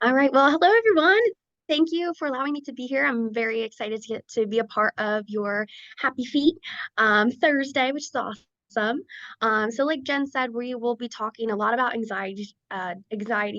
All right. Well, hello, everyone. Thank you for allowing me to be here. I'm very excited to get to be a part of your Happy Feet Thursday, which is awesome. So, like Jen said, we will be talking a lot about anxiety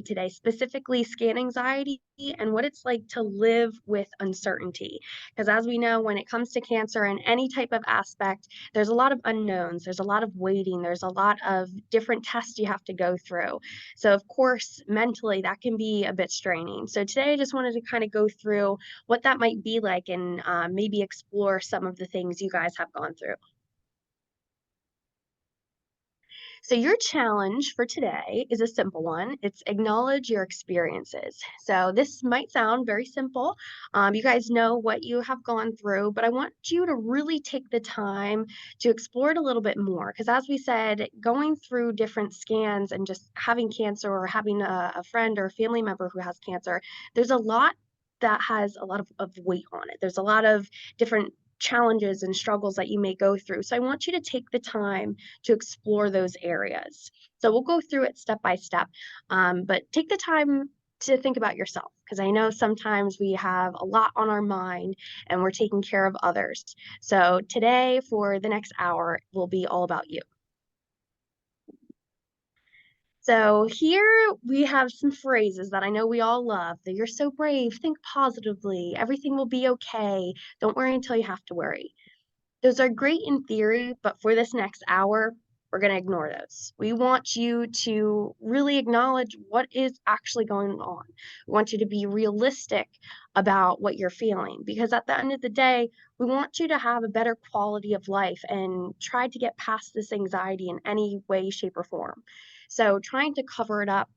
today, specifically scan anxiety and what it's like to live with uncertainty. Because as we know, when it comes to cancer and any type of aspect, there's a lot of unknowns, there's a lot of waiting, there's a lot of different tests you have to go through. So, of course, mentally, that can be a bit straining. So, today I just wanted to kind of go through what that might be like and maybe explore some of the things you guys have gone through. So, your challenge for today is a simple one. It's acknowledge your experiences. So, this might sound very simple. You guys know what you have gone through, but I want you to really take the time to explore it a little bit more. Because, as we said, going through different scans and just having cancer or having a friend or a family member who has cancer, there's a lot that has a lot of weight on it. There's a lot of different challenges and struggles that you may go through. So I want you to take the time to explore those areas. So we'll go through it step by step, but take the time to think about yourself because I know sometimes we have a lot on our mind and we're taking care of others. So today, for the next hour, will be all about you. So here we have some phrases that I know we all love. That you're so brave, think positively, everything will be okay. Don't worry until you have to worry. Those are great in theory, but for this next hour, we're going to ignore those. We want you to really acknowledge what is actually going on. We want you to be realistic about what you're feeling because at the end of the day, we want you to have a better quality of life and try to get past this anxiety in any way, shape, or form. So, trying to cover it up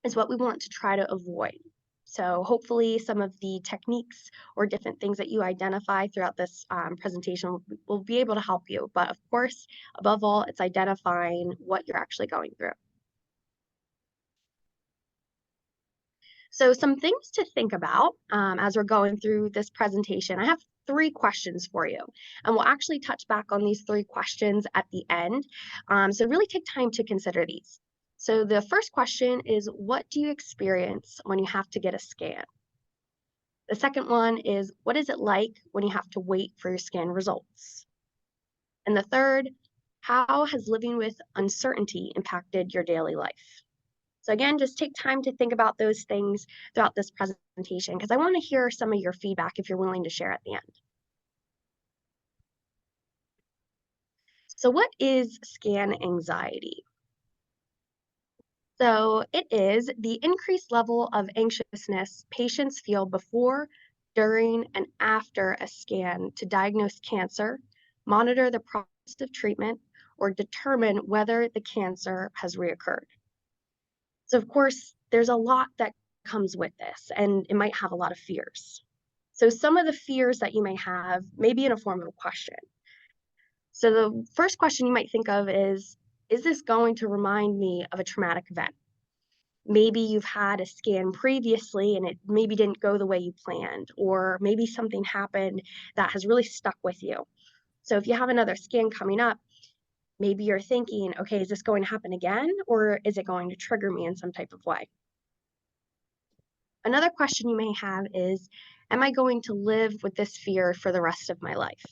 is what we want to try to avoid. So hopefully some of the techniques or different things that you identify throughout this presentation will be able to help you. But of course, above all, it's identifying what you're actually going through. So some things to think about as we're going through this presentation. I have three questions for you, and we'll actually touch back on these three questions at the end. So really take time to consider these. So the first question is, what do you experience when you have to get a scan? The second one is, what is it like when you have to wait for your scan results? And the third, how has living with uncertainty impacted your daily life? So again, just take time to think about those things throughout this presentation because I want to hear some of your feedback if you're willing to share at the end. So what is scan anxiety? So it is the increased level of anxiousness patients feel before, during, and after a scan to diagnose cancer, monitor the progress of treatment, or determine whether the cancer has reoccurred. So, of course, there's a lot that comes with this, and it might have a lot of fears. So, some of the fears that you may have may be in a form of a question. So, the first question you might think of is this going to remind me of a traumatic event? Maybe you've had a scan previously and it maybe didn't go the way you planned, or maybe something happened that has really stuck with you. So, if you have another scan coming up, maybe you're thinking, okay, is this going to happen again, or is it going to trigger me in some type of way? Another question you may have is, am I going to live with this fear for the rest of my life?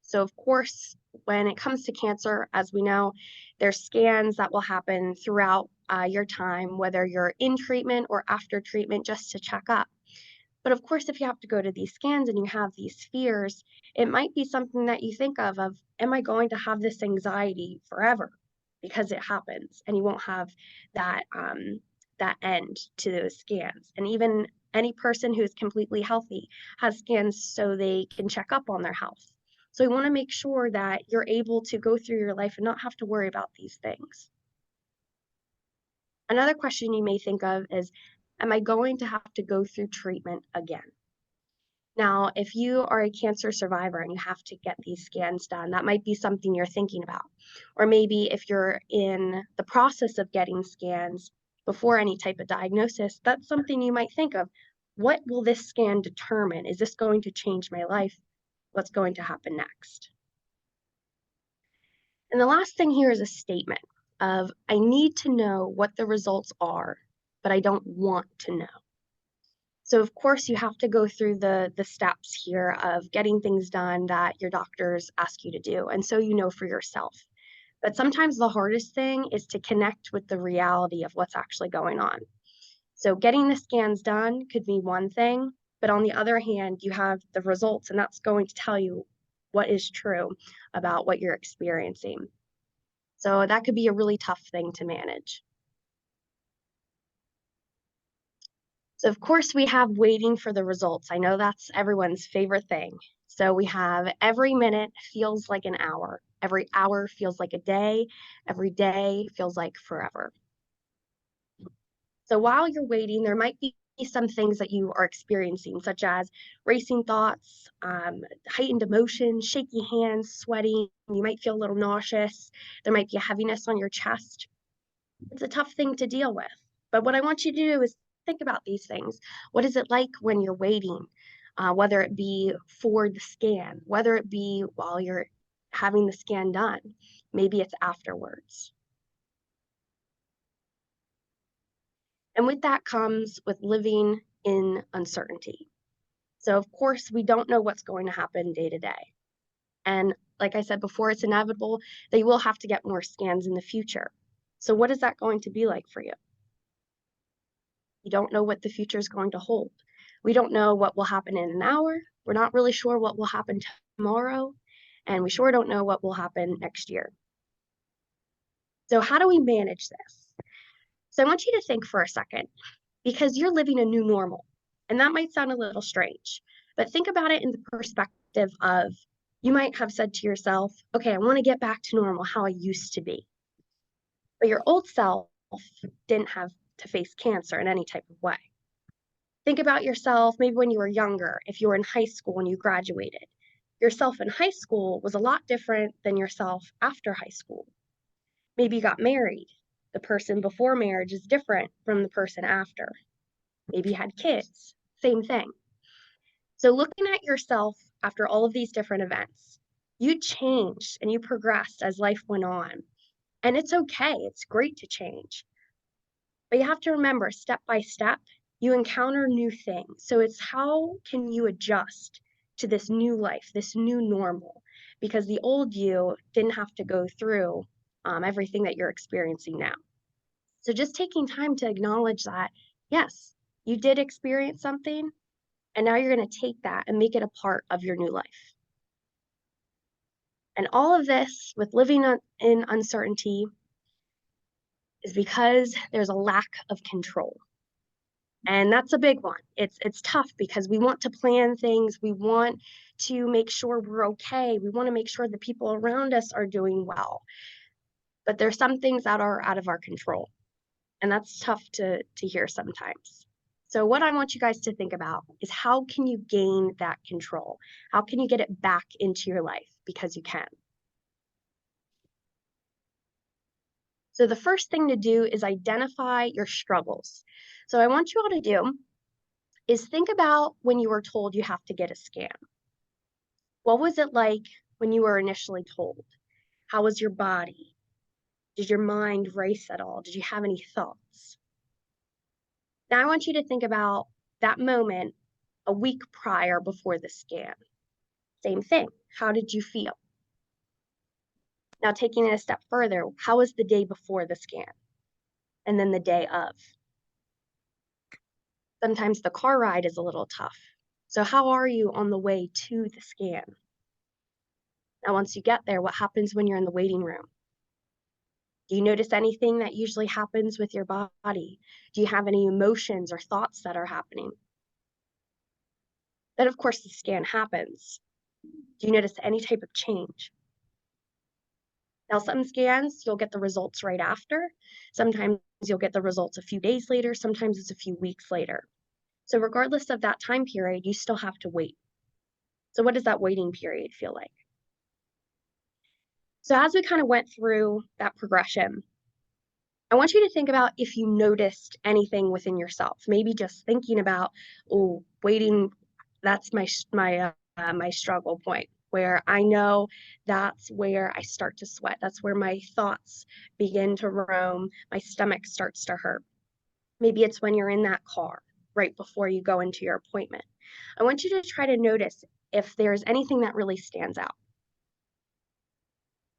So, of course, when it comes to cancer, as we know, there's scans that will happen throughout your time, whether you're in treatment or after treatment, just to check up. But of course, if you have to go to these scans and you have these fears, it might be something that you think of, am I going to have this anxiety forever? Because it happens, and you won't have that that end to those scans. And even any person who's completely healthy has scans so they can check up on their health. So we want to make sure that you're able to go through your life and not have to worry about these things. Another question you may think of is, am I going to have to go through treatment again? Now, if you are a cancer survivor and you have to get these scans done, that might be something you're thinking about. Or maybe if you're in the process of getting scans before any type of diagnosis, that's something you might think of. What will this scan determine? Is this going to change my life? What's going to happen next? And the last thing here is a statement of, I need to know what the results are, but I don't want to know. So of course you have to go through the steps here of getting things done that your doctors ask you to do, and so you know for yourself. But sometimes the hardest thing is to connect with the reality of what's actually going on. So getting the scans done could be one thing, but on the other hand, you have the results, and that's going to tell you what is true about what you're experiencing. So that could be a really tough thing to manage. So of course we have waiting for the results. I know that's everyone's favorite thing. So we have every minute feels like an hour. Every hour feels like a day. Every day feels like forever. So while you're waiting, there might be some things that you are experiencing, such as racing thoughts, heightened emotions, shaky hands, sweating. You might feel a little nauseous. There might be a heaviness on your chest. It's a tough thing to deal with. But what I want you to do is think about these things. What is it like when you're waiting? Whether it be for the scan, whether it be while you're having the scan done, maybe it's afterwards. And with that comes with living in uncertainty. So, of course, we don't know what's going to happen day to day. And like I said before, it's inevitable that you will have to get more scans in the future. So, what is that going to be like for you? You don't know what the future is going to hold. We don't know what will happen in an hour. We're not really sure what will happen tomorrow. And we sure don't know what will happen next year. So, how do we manage this? So, I want you to think for a second because you're living a new normal. And that might sound a little strange, but think about it in the perspective of you might have said to yourself, okay, I want to get back to normal, how I used to be. But your old self didn't have to face cancer in any type of way. Think about yourself maybe when you were younger, if you were in high school and you graduated. Yourself in high school was a lot different than yourself after high school. Maybe you got married. The person before marriage is different from the person after. Maybe you had kids. Same thing. So, looking at yourself after all of these different events, you changed and you progressed as life went on. And it's okay, it's great to change. But you have to remember, step by step, you encounter new things. So, it's how can you adjust to this new life, this new normal? Because the old you didn't have to go through everything that you're experiencing now. So, just taking time to acknowledge that, yes, you did experience something, and now you're going to take that and make it a part of your new life. And all of this with living in uncertainty is because there's a lack of control. And that's a big one. It's tough because we want to plan things, we want to make sure we're okay, we want to make sure the people around us are doing well. But there's some things that are out of our control. And that's tough to hear sometimes. So what I want you guys to think about is how can you gain that control? How can you get it back into your life? Because you can. So the first thing to do is identify your struggles. So I want you all to do is think about when you were told you have to get a scan. What was it like when you were initially told? How was your body? Did your mind race at all? Did you have any thoughts? Now I want you to think about that moment a week prior before the scan. Same thing. How did you feel? Now, taking it a step further, how was the day before the scan? And then the day of? Sometimes the car ride is a little tough. So, how are you on the way to the scan? Now, once you get there, what happens when you're in the waiting room? Do you notice anything that usually happens with your body? Do you have any emotions or thoughts that are happening? Then, of course, the scan happens. Do you notice any type of change? Now, some scans, you'll get the results right after. Sometimes you'll get the results a few days later. Sometimes it's a few weeks later. So regardless of that time period, you still have to wait. So what does that waiting period feel like? So as we kind of went through that progression, I want you to think about if you noticed anything within yourself. Maybe just thinking about, oh, waiting, that's my struggle point where I know that's where I start to sweat. That's where my thoughts begin to roam. My stomach starts to hurt. Maybe it's when you're in that car. right before you go into your appointment. I want you to try to notice if there's anything that really stands out.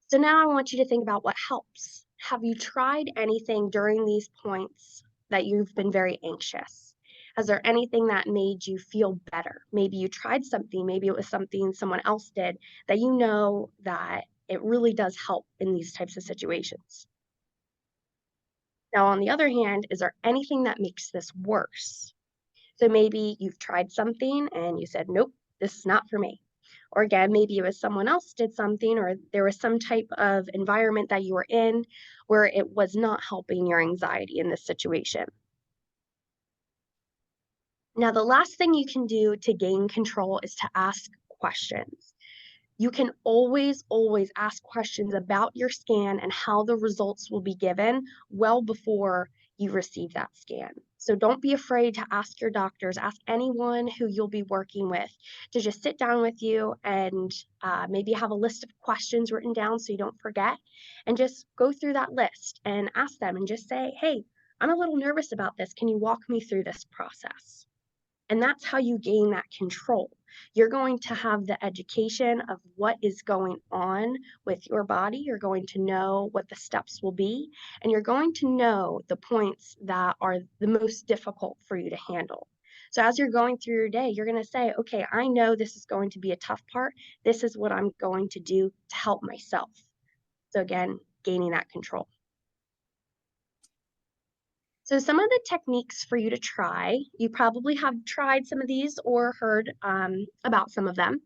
So now I want you to think about what helps. Have you tried anything during these points that you've been very anxious? Has there anything that made you feel better? Maybe you tried something, maybe it was something someone else did that you know that it really does help in these types of situations. Now, on the other hand, is there anything that makes this worse? So maybe you've tried something and you said, nope, this is not for me. Or again, maybe it was someone else did something, or there was some type of environment that you were in where it was not helping your anxiety in this situation. Now, the last thing you can do to gain control is to ask questions. You can always ask questions about your scan and how the results will be given well before you receive that scan. So don't be afraid to ask your doctors, ask anyone who you'll be working with to just sit down with you and maybe have a list of questions written down so you don't forget, and just go through that list and ask them and just say, hey, I'm a little nervous about this. Can you walk me through this process? And that's how you gain that control. You're going to have the education of what is going on with your body. You're going to know what the steps will be, and you're going to know the points that are the most difficult for you to handle. So as you're going through your day, you're going to say, okay, I know this is going to be a tough part. This is what I'm going to do to help myself. So again, gaining that control. So some of the techniques for you to try, you probably have tried some of these or heard about some of them.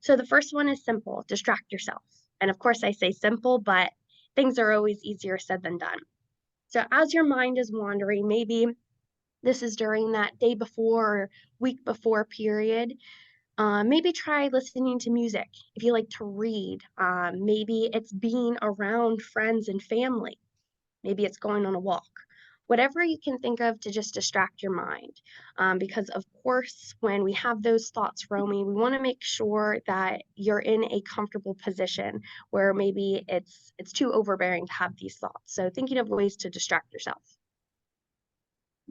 So the first one is simple, distract yourself. And of course I say simple, but things are always easier said than done. So as your mind is wandering, maybe this is during that day before or week before period, maybe try listening to music. If you like to read, maybe it's being around friends and family. Maybe it's going on a walk. Whatever you can think of to just distract your mind. Because, of course, when we have those thoughts roaming, we want to make sure that you're in a comfortable position where maybe it's too overbearing to have these thoughts. So, thinking of ways to distract yourself.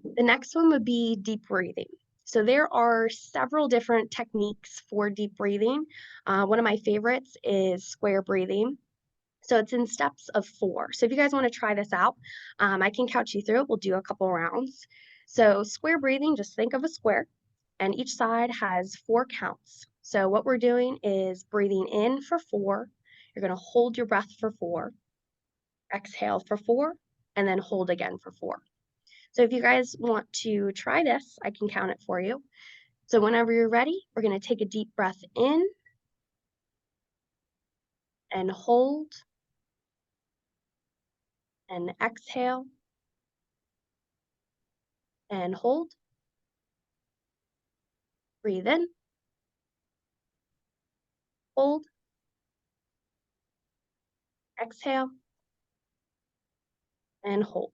The next one would be deep breathing. So, there are several different techniques for deep breathing. One of my favorites is square breathing. So it's in steps of 4. So if you guys want to try this out, I can couch you through it. We'll do a couple rounds. So square breathing, just think of a square, and each side has 4 counts. So what we're doing is breathing in for 4. You're going to hold your breath for 4, exhale for 4, and then hold again for 4. So if you guys want to try this, I can count it for you. So whenever you're ready, we're going to take a deep breath in and hold and exhale and hold. Breathe in, hold, exhale, and hold.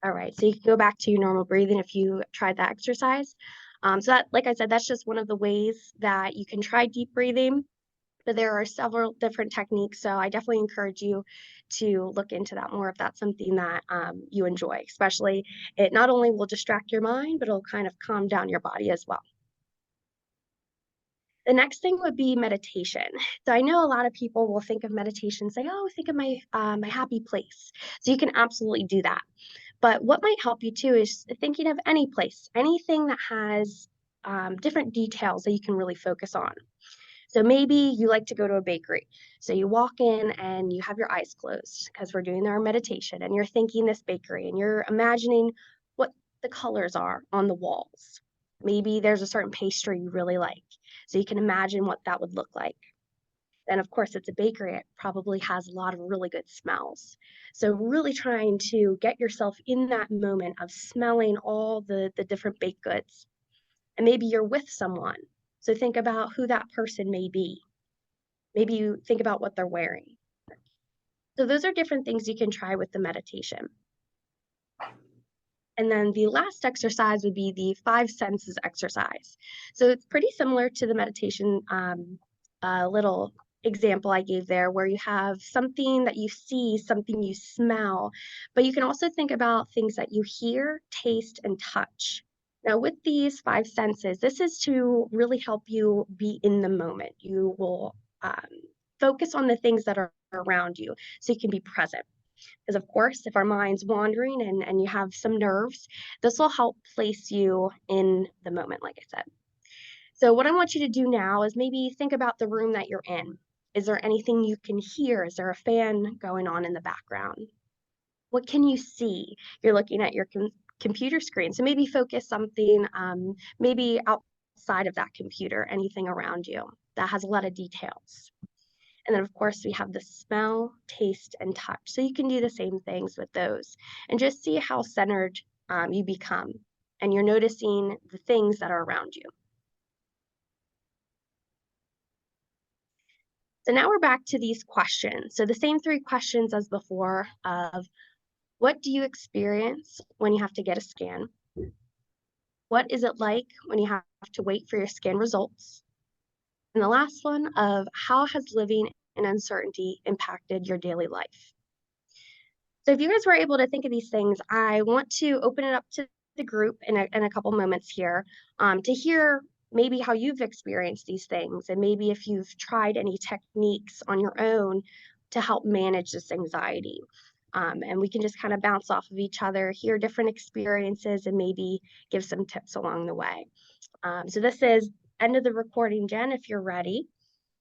All right, so you can go back to your normal breathing if you tried that exercise. So that, like I said, that's just one of the ways that you can try deep breathing, but there are several different techniques. So I definitely encourage you to look into that more if that's something that you enjoy, especially it not only will distract your mind, but it'll kind of calm down your body as well. The next thing would be meditation. So I know a lot of people will think of meditation, say, "Oh, think of my happy place." So you can absolutely do that. But what might help you too is thinking of any place, anything that has different details that you can really focus on. So maybe you like to go to a bakery. So you walk in and you have your eyes closed because we're doing our meditation, and you're thinking this bakery and you're imagining what the colors are on the walls. Maybe there's a certain pastry you really like. So you can imagine what that would look like. Then, of course, it's a bakery. It probably has a lot of really good smells. So really trying to get yourself in that moment of smelling all the different baked goods. And maybe you're with someone. So think about who that person may be. Maybe you think about what they're wearing. So those are different things you can try with the meditation. And then the last exercise would be the 5 senses exercise. So it's pretty similar to the meditation little example I gave there, where you have something that you see, something you smell, but you can also think about things that you hear, taste, and touch. Now, with these five senses, this is to really help you be in the moment. You will focus on the things that are around you so you can be present. Because, of course, if our mind's wandering and you have some nerves, this will help place you in the moment, like I said. So, what I want you to do now is maybe think about the room that you're in. Is there anything you can hear? Is there a fan going on in the background? What can you see? You're looking at your computer screen. So, maybe focus something, maybe outside of that computer, anything around you that has a lot of details. And then, of course, we have the smell, taste, and touch. So you can do the same things with those and just see how centered you become. And you're noticing the things that are around you. So now we're back to these questions. So the same three questions as before of what do you experience when you have to get a scan? What is it like when you have to wait for your scan results? And the last one of how has living in uncertainty impacted your daily life? So if you guys were able to think of these things, I want to open it up to the group in a couple moments here to hear maybe how you've experienced these things and maybe if you've tried any techniques on your own to help manage this anxiety. And we can just kind of bounce off of each other, hear different experiences, and maybe give some tips along the way. So this is end of the recording, Jen, if you're ready.